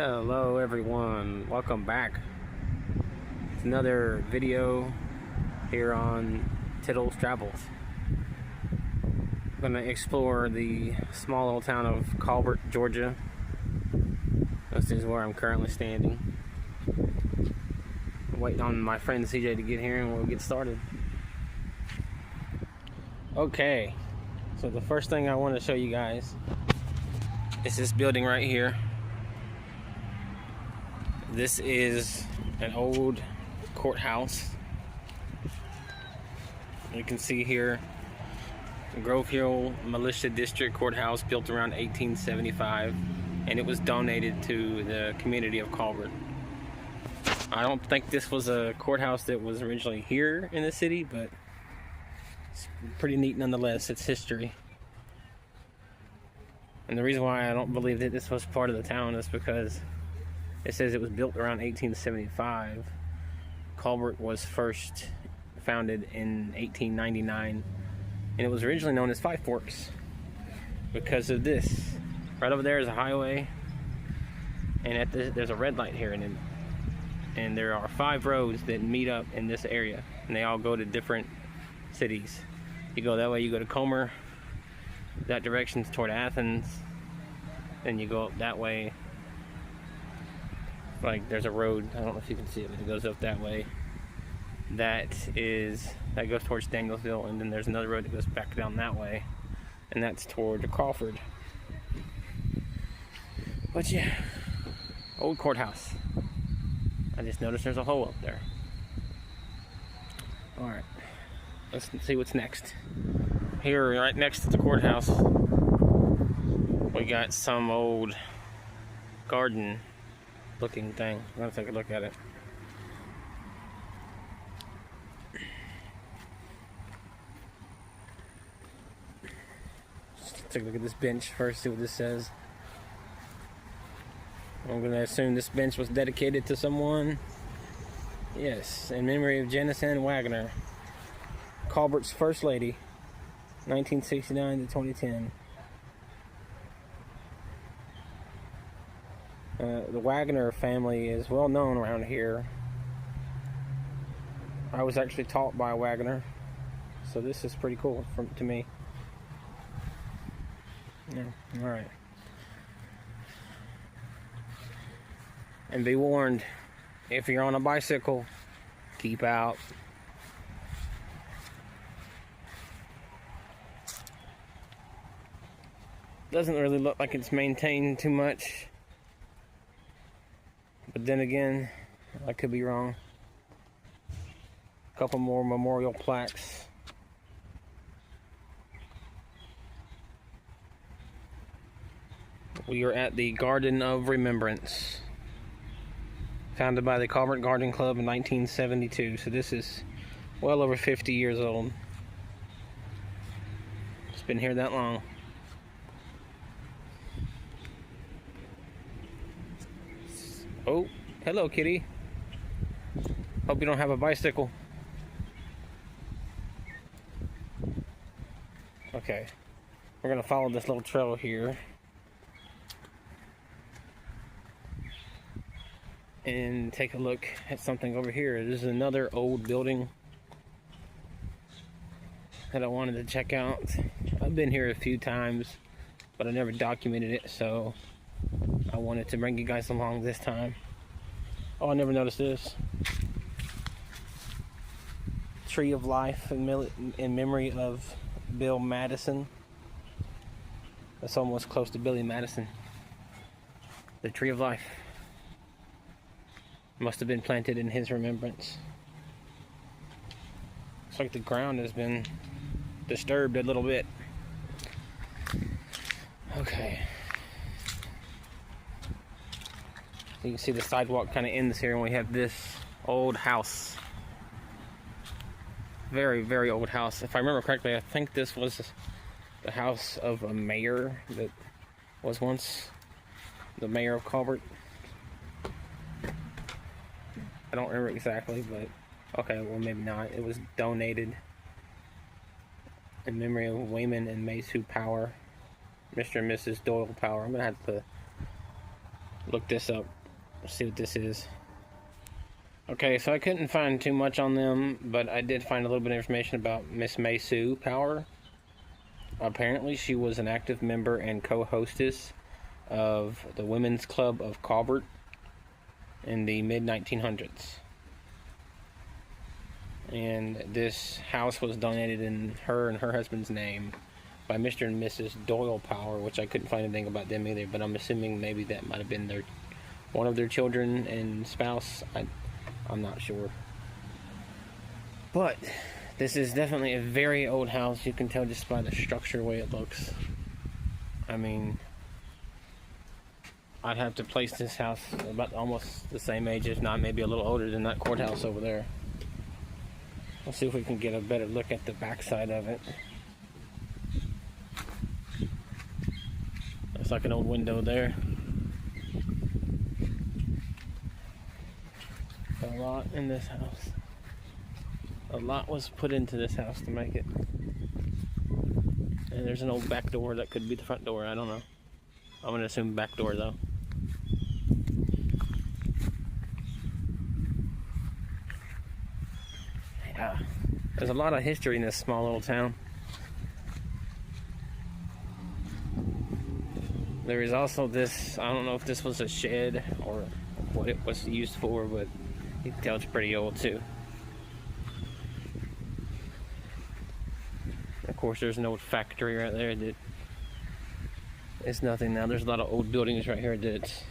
Hello everyone, welcome back. It's another video here on Tiddles Travels. I'm gonna explore the small little town of Colbert, Georgia. This is where I'm currently standing. I'm waiting on my friend CJ to get here and we'll get started. Okay, so the first thing I want to show you guys is this building right here. This is an old courthouse. You can see here, Grove Hill Militia District Courthouse, built around 1875, and it was donated to the community of Colbert. I don't think this was a courthouse that was originally here in the city, but it's pretty neat nonetheless. It's history. And the reason why I don't believe that this was part of the town is because it says it was built around 1875. Colbert was first founded in 1899, and it was originally known as Five Forks because of this. Right over there is a highway, and there's a red light here, and there are 5 roads that meet up in this area, and they all go to different cities. You go that way, you go to Colbert. That direction's toward Athens. Then you go up that way. Like there's a road, I don't know if you can see it, but it goes up that way. That goes towards Danielsville, and then there's another road that goes back down that way, and that's toward Crawford. But yeah, old courthouse. I just noticed there's a hole up there. Alright, let's see what's next. Here, right next to the courthouse, we got some old garden looking thing. Let's take a look at it. Let's take a look at this bench first, see what this says. I'm going to assume this bench was dedicated to someone. Yes, in memory of Madison Wagner, Colbert's First Lady, 1969 to 2010. The Wagner family is well known around here. I was actually taught by Wagner, so this is pretty cool to me. Yeah, all right. And be warned, if you're on a bicycle, keep out. Doesn't really look like it's maintained too much. But then again, I could be wrong. A couple more memorial plaques. We are at the Garden of Remembrance, founded by the Colbert Garden Club in 1972. So this is well over 50 years old. It's been here that long. Oh, hello kitty. Hope you don't have a bicycle. Okay, we're gonna follow this little trail here and take a look at something over here. This is another old building that I wanted to check out. I've been here a few times, but I never documented it, so I wanted to bring you guys along this time. Oh, I never noticed this. Tree of Life in memory of Bill Madison. That's almost close to Billy Madison. The Tree of Life must have been planted in his remembrance. Looks like the ground has been disturbed a little bit. Okay. You can see the sidewalk kind of ends here, and we have this old house. Very, very old house. If I remember correctly, I think this was the house of a mayor that was once the mayor of Colbert. I don't remember exactly, but okay, well maybe not. It was donated in memory of Wayman and Maysu Power, Mr. and Mrs. Doyle Power. I'm gonna have to look this up. See what this is. Okay, so I couldn't find too much on them, but I did find a little bit of information about Miss May Sue Power. Apparently, she was an active member and co-hostess of the Women's Club of Colbert in the mid-1900s. And this house was donated in her and her husband's name by Mr. and Mrs. Doyle Power, which I couldn't find anything about them either, but I'm assuming maybe that might have been one of their children and spouse. I'm not sure. But this is definitely a very old house. You can tell just by the structure, the way it looks. I mean, I'd have to place this house about almost the same age, if not maybe a little older than that courthouse over there. Let's see if we can get a better look at the backside of it. Looks like an old window there. A lot in this house. A lot was put into this house to make it. And there's an old back door that could be the front door. I don't know. I'm gonna assume back door though. Yeah, there's a lot of history in this small little town. There is also this, I don't know if this was a shed or what it was used for, but you can tell it's pretty old too. Of course, there's an old factory right there that it's nothing now. There's a lot of old buildings right here that's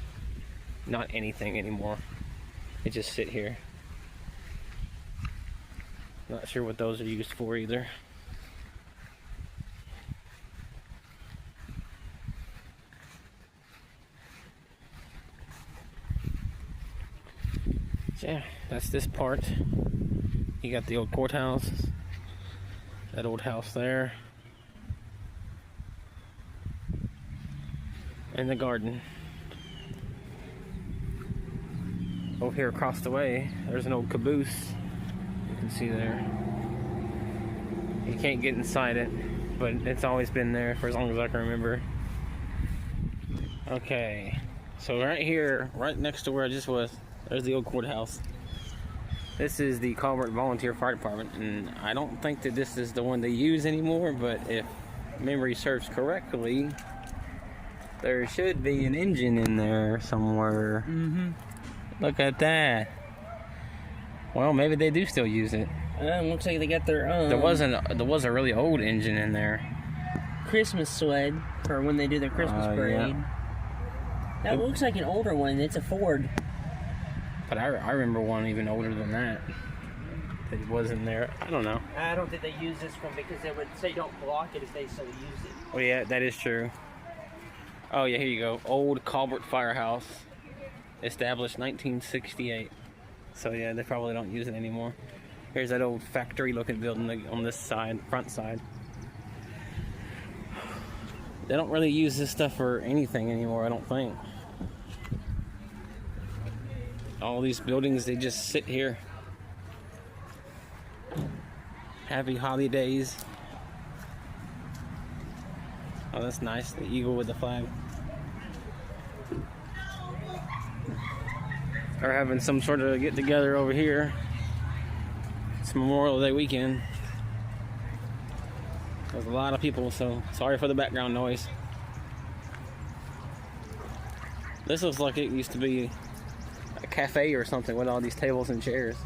not anything anymore. They just sit here. Not sure what those are used for either. So yeah, that's this part. You got the old courthouse, that old house there, and the garden. Over here across the way, there's an old caboose. You can see there. You can't get inside it, but it's always been there for as long as I can remember. Okay, so right here, right next to where I just was, there's the old courthouse. This is the Colbert Volunteer Fire Department, and I don't think that this is the one they use anymore, but if memory serves correctly, there should be an engine in there somewhere. Look at that. Well, maybe they do still use it. Looks like they got their own. There was a really old engine in there. Christmas sled for when they do their Christmas parade. Yeah. That looks like an older one. It's a Ford. But I remember one even older than that. That was in there. I don't know. I don't think they use this one because they would say don't block it if they still use it. Oh yeah, that is true. Oh yeah, here you go. Old Colbert Firehouse. Established 1968. So yeah, they probably don't use it anymore. Here's that old factory looking building on this side, front side. They don't really use this stuff for anything anymore, I don't think. All these buildings, they just sit here. Happy holidays. Oh, that's nice. The eagle with the flag. They're having some sort of get together over here. It's Memorial Day weekend. There's a lot of people, so sorry for the background noise. This looks like it used to be a cafe or something with all these tables and chairs.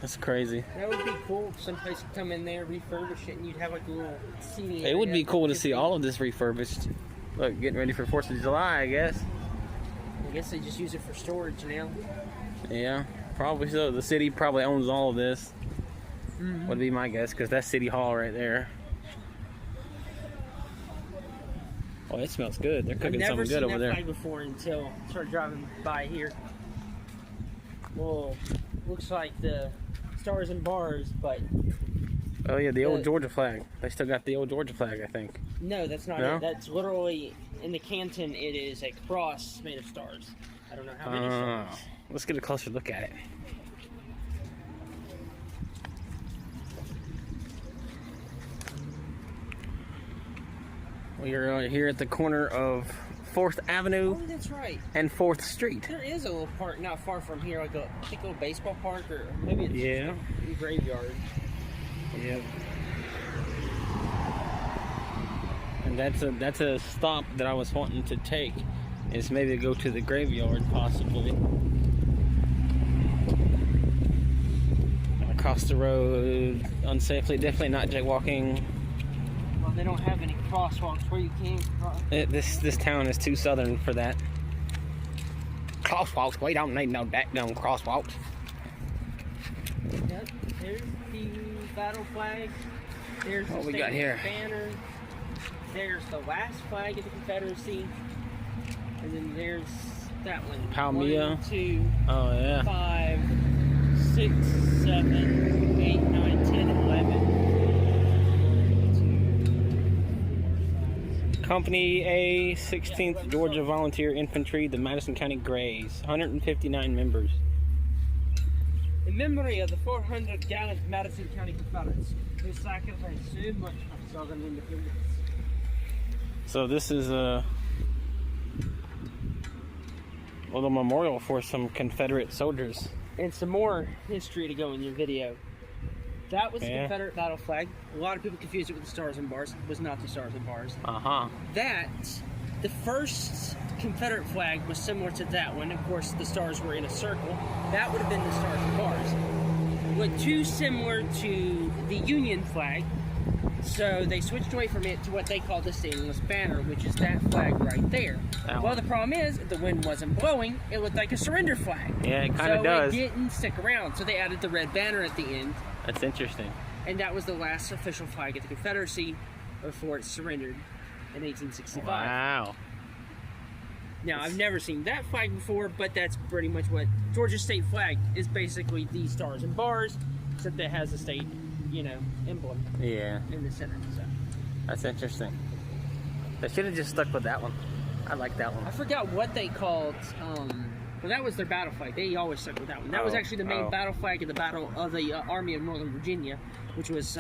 That's crazy. That would be cool if someplace could come in there, refurbish it, and you'd have like a little seating area. It would be cool to see all of this refurbished. Look, getting ready for 4th of July, I guess. I guess they just use it for storage now. Yeah, probably so. The city probably owns all of this. Would be my guess, because that's City Hall right there. Oh, it smells good. They're cooking something good over there. I've never seen that flag before until I started driving by here. Well, looks like the stars and bars, but... Oh yeah, the old Georgia flag. They still got the old Georgia flag, I think. No, that's not it. That's literally, in the canton, it is a cross made of stars. I don't know how many stars. Let's get a closer look at it. We are here at the corner of 4th Avenue Oh, that's right. and 4th Street. There is a little park not far from here, like a, I think a little baseball park, or maybe it's Yeah. a graveyard. Yep. And that's a stop that I was wanting to take, is maybe go to the graveyard possibly. Across the road unsafely, definitely not jaywalking. Well, they don't have any crosswalks where you can cross. This town is too southern for that. Crosswalks, we don't need no daggone crosswalks. Yep, there's the battle flag. There's the What we got here? banner. There's the last flag of the Confederacy. And then there's that one. Palmilla. 1, 2, Oh yeah. 5, 6, 7, 8, 9, 10, 11. Company A, 16th Georgia Volunteer Infantry, the Madison County Grays, 159 members. In memory of the 400 gallant Madison County Confederates who sacrificed so much for Southern independence. So this is a little memorial for some Confederate soldiers. And some more history to go in your video. That was the Yeah. Confederate battle flag. A lot of people confused it with the stars and bars. It was not the stars and bars. Uh-huh. The first Confederate flag was similar to that one. Of course, the stars were in a circle. That would have been the stars and bars. What too similar to the Union flag, so they switched away from it to what they call the stainless banner, which is that flag right there. That Well, one. the problem is, if the wind wasn't blowing, it looked like a surrender flag. Yeah, it kind of does. So it didn't stick around, so they added the red banner at the end, That's interesting. and that was the last official flag of the Confederacy before it surrendered in 1865. Wow. Now, I've never seen that flag before, but that's pretty much what Georgia state flag is, basically the stars and bars, except that it has a state, emblem Yeah, in the center. So that's interesting. They should have just stuck with that one. I like that I one. forgot what they called. Well, that was their battle flag. They always stuck with that one. That was actually the main battle flag of the Battle of the Army of Northern Virginia, which was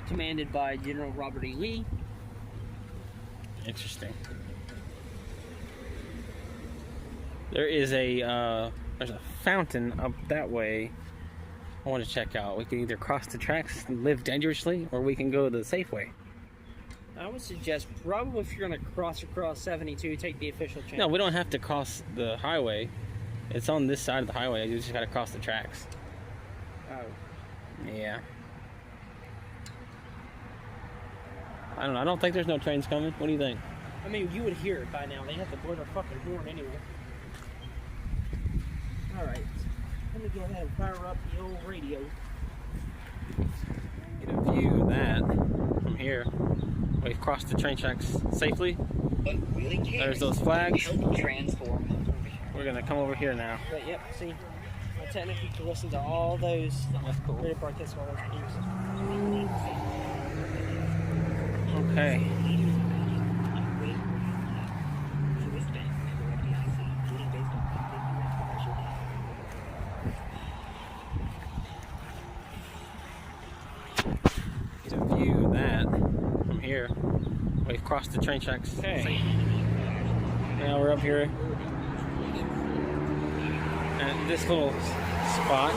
commanded by General Robert E. Lee. Interesting. There is there's a fountain up that way I want to check out. We can either cross the tracks and live dangerously, or we can go the safe way. I would suggest probably if you're going to cross across 72, take the official channel. No, we don't have to cross the highway. It's on this side of the highway. You just got to cross the tracks. Oh. Yeah. I don't know. I don't think there's no trains coming. What do you think? I mean, you would hear it by now. They have to blow their fucking horn anyway. Alright. Let me go ahead and fire up the old radio. Get a view of that from here. We've crossed the train tracks safely. There's those flags. We're gonna come over here now. But yep, see, I technically can listen to all those That's cool. radio broadcasts while those things. Okay. Get a view of that from here. We've crossed the train tracks. Okay. Now we're up here at this little spot.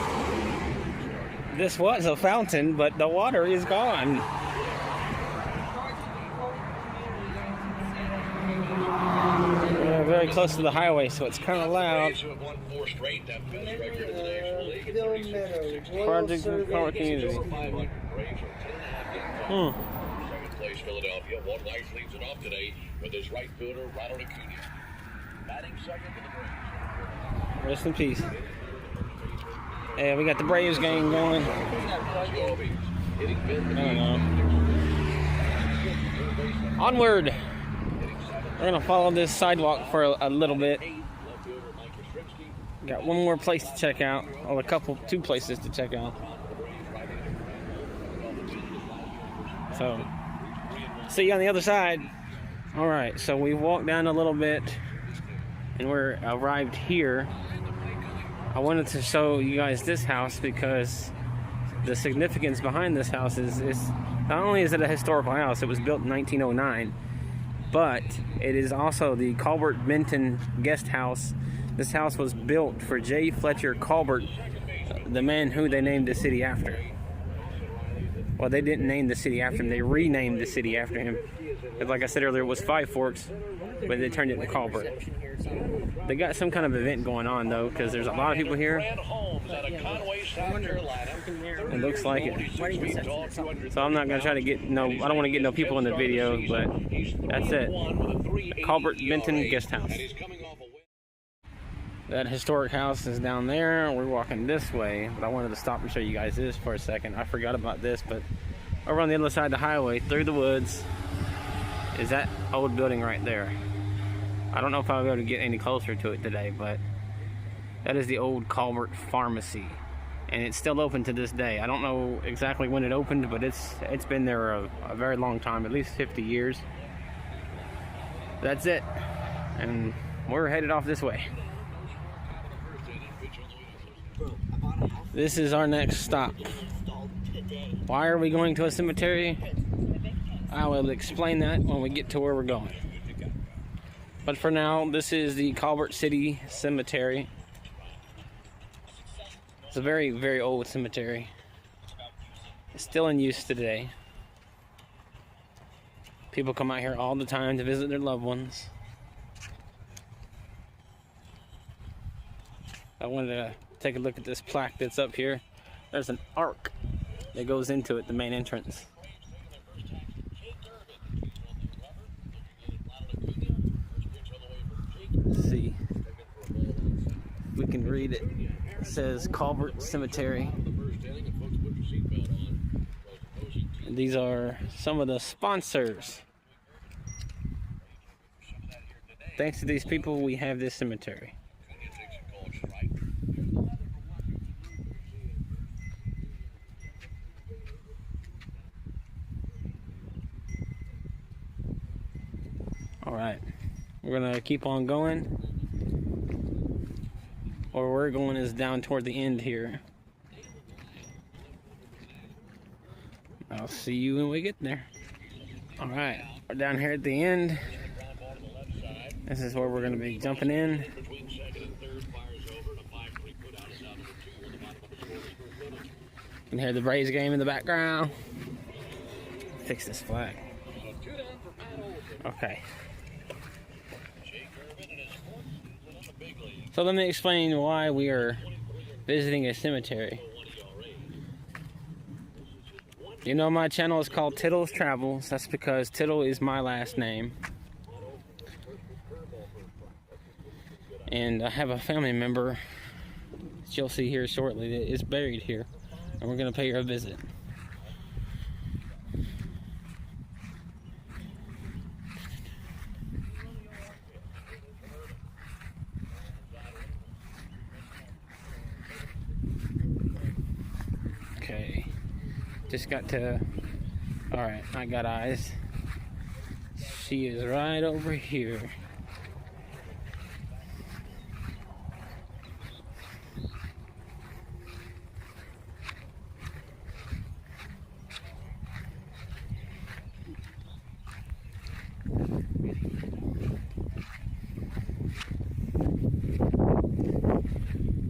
This was a fountain, but the water is gone. We're very close to the highway, so it's kind of loud. Project Power Community. Place Philadelphia. One nice leads it off today with his right fielder, Ronald Acuna. Batting second for the Braves. Rest in peace. Yeah, we got the Braves game going. I don't know. Onward. We're gonna follow this sidewalk for a little bit. Got one more place to check out. Oh, two places to check out. So, see you on the other side. All right, so we walked down a little bit, and we're arrived here. I wanted to show you guys this house because the significance behind this house is not only is it a historical house, it was built in 1909, but it is also the Colbert Benton guest house. This house was built for J. Fletcher Colbert, the man who they named the city after. Well, they didn't name the city after him, they renamed the city after him. Like I said earlier, it was Five Forks, but they turned it to Colbert. They got some kind of event going on though, because there's a lot of people here. It looks like it. So I'm not gonna try to get I don't want to get no people in the video, but that's it. Colbert Benton Guest House. That historic house is down there. We're walking this way, but I wanted to stop and show you guys this for a second. I forgot about this, but over on the other side of the highway, through the woods, is that old building right there. I don't know if I'll be able to get any closer to it today, but that is the old Colbert Pharmacy, and it's still open to this day. I don't know exactly when it opened, but it's been there a very long time, at least 50 years. That's it, and we're headed off this way. This is our next stop. Why are we going to a cemetery? I will explain that when we get to where we're going. But for now, this is the Colbert City Cemetery. It's a very, very old cemetery. It's still in use today. People come out here all the time to visit their loved ones. I wanted to take a look at this plaque that's up here. There's an arc that goes into it, the main entrance. Let's see if we can read it. It says Colbert Cemetery. And these are some of the sponsors. Thanks to these people, we have this cemetery. Alright, we're gonna keep on going. Where we're going is down toward the end here. I'll see you when we get there. Alright, we're down here at the end. This is where we're gonna be jumping in. You can hear the Braves game in the background. Fix this flag. Okay. So let me explain why we are visiting a cemetery. You know, my channel is called Tittle's Travels. That's because Tittle is my last name. And I have a family member that you'll see here shortly that is buried here. And we're going to pay her a visit. Okay, just got to, alright, I got eyes. She is right over here.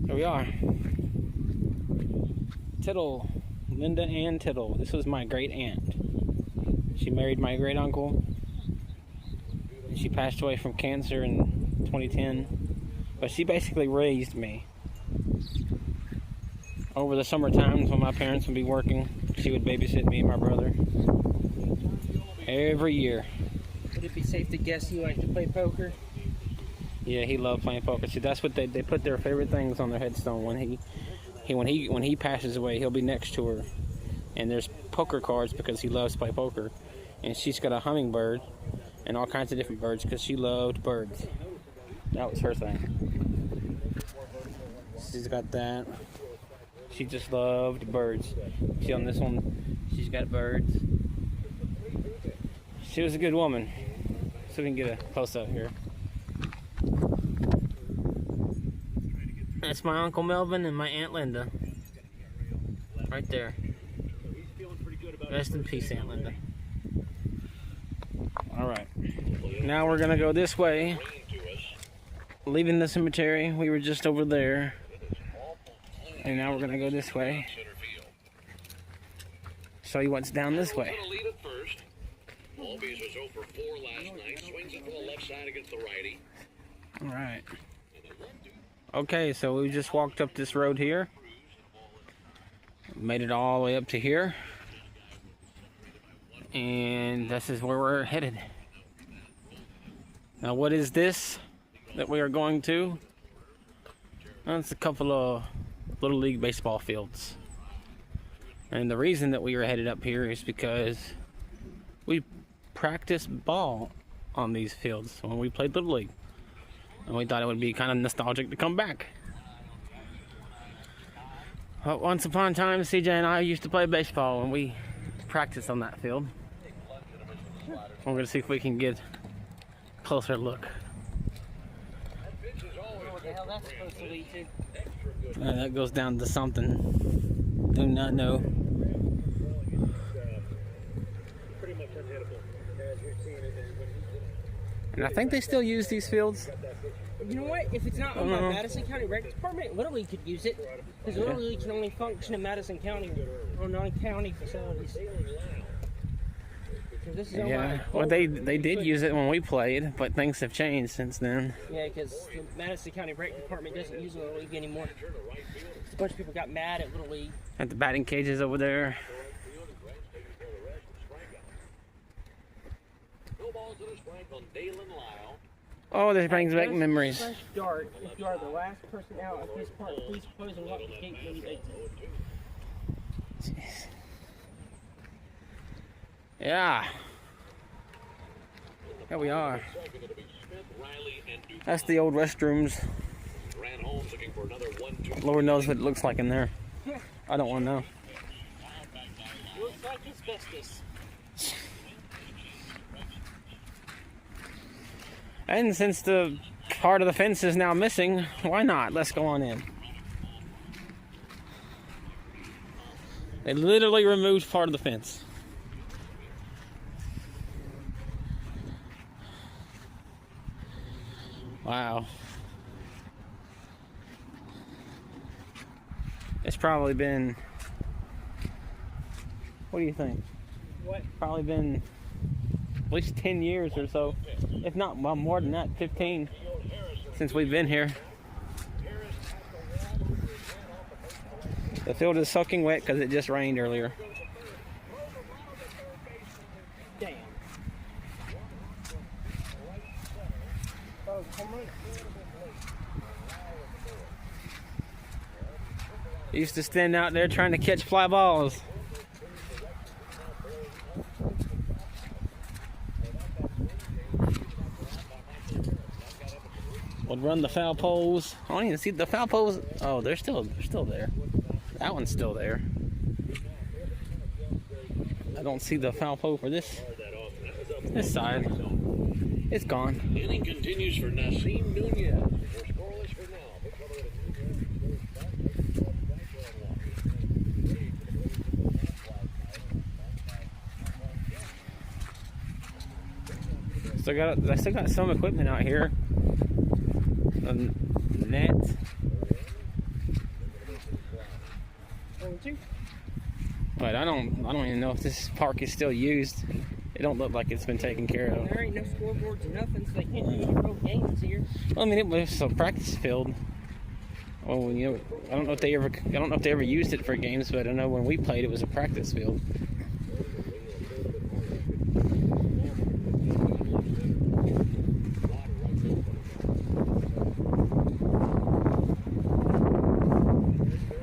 There we are. Tittle, Linda Ann Tittle. This was my great aunt. She married my great uncle. And she passed away from cancer in 2010. But she basically raised me. Over the summer times when my parents would be working, she would babysit me and my brother. Every year. Would it be safe to guess you like to play poker? Yeah, he loved playing poker. See, that's what they put their favorite things on their headstone. When he passes away, he'll be next to her. And there's poker cards because he loves to play poker. And she's got a hummingbird and all kinds of different birds because she loved birds. That was her thing. She's got that. She just loved birds. See on this one, she's got birds. She was a good woman. So we can get a close up here. That's my Uncle Melvin and my Aunt Linda. Right there. Rest in peace, Aunt Linda. Alright. Now we're gonna go this way, Rain to us. leaving the cemetery. We were just over there, It is awful clean. and now we're gonna go this way. Center field. Show you what's down this way. Gonna lead it first. Albies was 0 for 4 last night. Swings it from the left side against the righty. All right. And the 1-2 Okay, so we just walked up this road here. Made it all the way up to here. And this is where we're headed. Now, what is this that we are going to? Well, it's a couple of Little League baseball fields. And the reason that we were headed up here is because we practiced ball on these fields when we played Little League. And we thought it would be kind of nostalgic to come back. But once upon a time, CJ and I used to play baseball and we practiced on that field. We're going to see if we can get a closer look. What the hell that's supposed to lead to? That goes down to something. Do not know. pretty much unhittable as we've seen it. And I think they still use these fields. You know what? If it's not on the Madison County Rec Department, Little League could use it. Because Little League can only function in Madison County or non-county facilities. So this is Yeah, well, they did use it when we played, but things have changed since then. Yeah, because the Madison County Rec Department doesn't use Little League anymore. A bunch of people got mad at Little League. At the batting cages over there. No balls in his flank on Dalen Lyle. Oh, this brings back memories. Fresh start. If you are the last person out at this part, please close and lock the gate when you exit. Jeez. Yeah. Here we are. Second, it'll be Smith, Riley, and Duke. That's the old restrooms. Grant Holmes looking for another 1-2. Lord knows what it looks like in there. I don't want to know. Looks like asbestos. And since the part of the fence is now missing, why not? Let's go on in. They literally removed part of the fence. Wow. It's probably been, what do you think? What? Probably been at least 10 years or so, if not well, more than that, 15, since we've been here. The field is soaking wet because it just rained earlier. Damn. Oh, come on. I used to stand out there trying to catch fly balls. Would run the foul poles. I don't even see the foul poles. Oh, they're still there. That one's still there. I don't see the foul pole for this side. It's gone. Inning continues for Nassim Nunez. We're scoreless for now. I still got some equipment out here. A net. But I don't even know if this park is still used. It don't look like it's been taken care of. There ain't no scoreboards or nothing, so they can't do any pro games here. Well, I mean, it was a practice field. Well, you know, I don't know if they ever used it for games, but I know when we played, it was a practice field.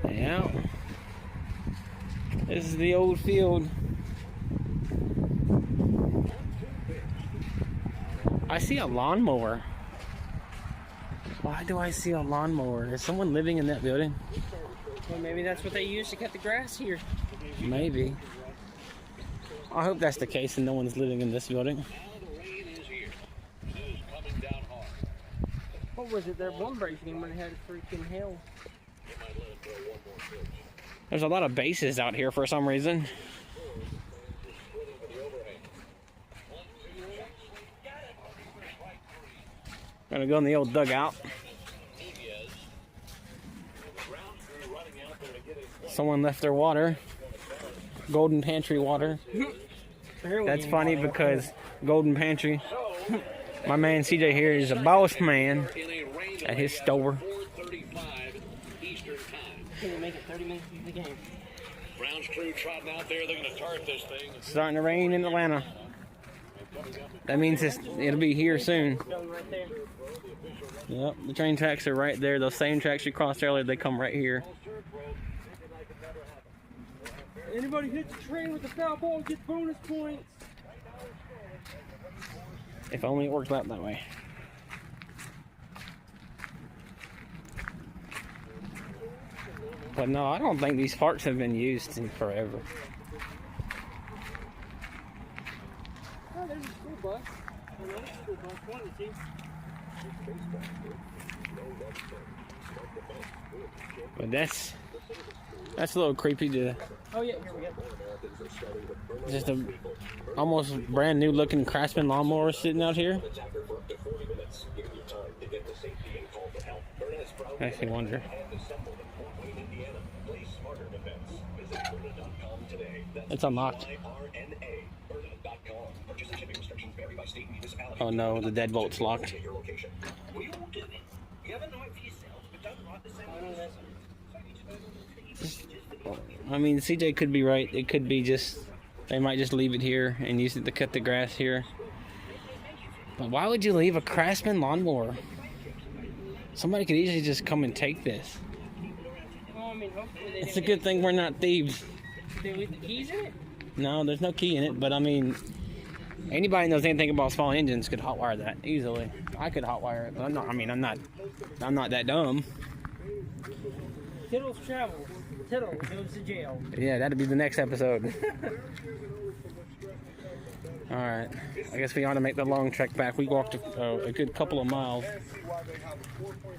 Yeah, this is the old field. I see a lawnmower. Why do I see a lawnmower? Is someone living in that building? Well, maybe that's what they use to cut the grass here. Maybe. I hope that's the case and no one's living in this building. Now the rain is here. It is coming down hard. What was it? Their one break game when they had a freaking hail. They might let it throw one more pitch. There's a lot of bases out here for some reason. Splitting for the overhand. Gonna go in the old dugout. Someone left their water. Golden Pantry water. That's funny because Golden Pantry, my man CJ here is a boss man at his store. Can we make it 30 minutes of the game? Brown's crew trotting out there. They're going to tart this thing. It's starting to rain in Atlanta. That means it'll be here soon. Right there. Yep, the train tracks are right there. Those same tracks you crossed earlier, they come right here. Anybody hit the train with the foul ball gets bonus points. If only it worked out that way. But no, I don't think these parks have been used in forever. Oh, there's a school bus. Another school bus. One of the two. But that's a little creepy to Oh yeah, here we go. just a almost brand new looking Craftsman lawnmower sitting out here. Makes me wonder. It's unlocked. Oh no, the deadbolt's locked. I mean, CJ could be right. It could be just, they might just leave it here and use it to cut the grass here. But why would you leave a Craftsman lawnmower? Somebody could easily just come and take this. Well, I mean, hopefully they It's a good thing we're not thieves. Did they leave the keys in it? No, there's no key in it, but I mean, anybody knows anything about small engines could hotwire that easily. I could hotwire it, but I'm not that dumb. Tittles travels. Tittle goes to jail. Yeah, that'd be the next episode. Alright, I guess we ought to make the long trek back. We walked a good couple of miles.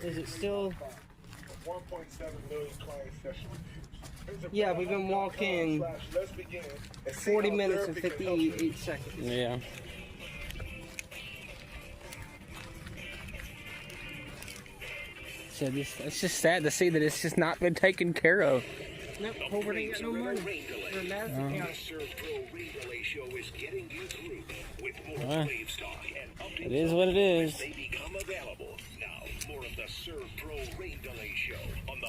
Is it still? Yeah, we've been walking 40 minutes and 58 seconds. Yeah. So it's just sad to see that it's just not been taken care of. Nope, Colbert ain't got no money. We're in Madison County. It is what it is.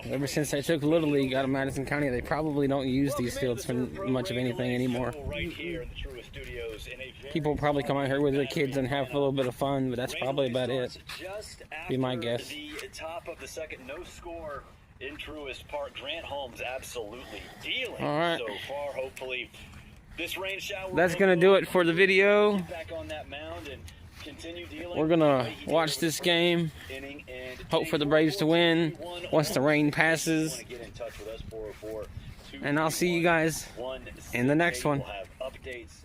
Ever since they took Little League out of Madison County, they probably don't use these fields for much of anything anymore. People probably come out here with their kids and have a little bit of fun, but that's probably about it. Be my guess. The top of the second, no score in Truist Park. Grant Holmes absolutely dealing so far. Hopefully, this rain shower. That's gonna do it for the video. Back on that mound and continue dealing. We're gonna watch this game. Hope for the Braves to win once the rain passes. And I'll see you guys in the next one. Updates